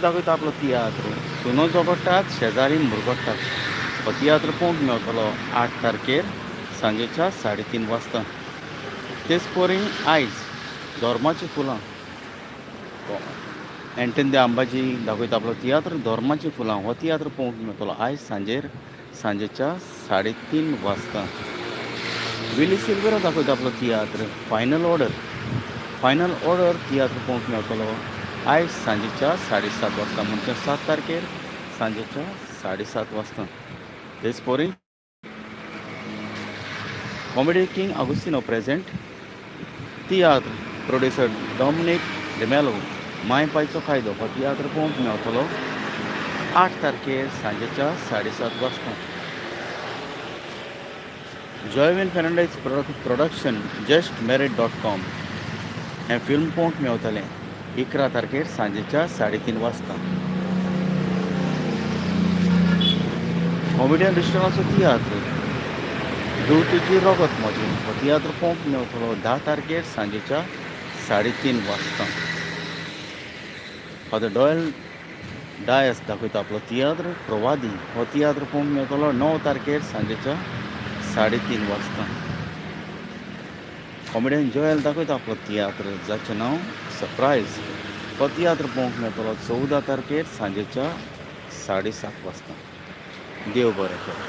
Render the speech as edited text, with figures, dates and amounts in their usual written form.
दाखयता आपलो तियात्र सुनो झगडटात शेजारी मुरगडटात हो तियात्र पळोवंक मेळटलो 8 तारखेर सांजेच्या 3:30 तेच परी आयज धर्माची फुलां एंटन दे अंबाजी दाखयता आपलो तियात्र धर्माची फुलां हो तियात्र पळोवंक मेळटलो आयज सांजेच्या 3:30 विली सिल्वेरा दाखयता आपलो तियात्र फायनल ऑर्डर तियात्र पळोवंक मेळटलो आयज सांजेच्या 7:30 म्हणजे 7 तारखेर सांजेच्या 7:30 तेच परी comedy king Agustino present tiatr producer Dominic D'Mello माय पायचो कायदो हो तियात्र पळोवंक मेळटलो 8 तारखेर सांजेच्या 7:30 जॉयविन फेर्नांडीस प्रोडक्शन जस्ट मेरीट.com हें फिल्म पळोवंक मेळटलें 11 तारखेर सांजेच्या 3:30 कॉमेडियन रिस्टोरांचो तियात्र धूव तुजी रगत म्हजी हो तियात्र पळोवंक मेळटलो 10 तारखेर सांजेच्या 3:30 फादर डॉयल डायस दाखयता आपलो तियात्र प्रवादी हो तियात्र पळोवंक मेळटलो 9 तारखेर सांजेच्या 3:30 कॉमेडियन जोएल दाखयता आपलो तियात्र जाचें नांव सरप्रायज हो तियात्र पळोवंक मेळटलो 14 तारखेर सांजेच्या 7:30 देव बरें करूं.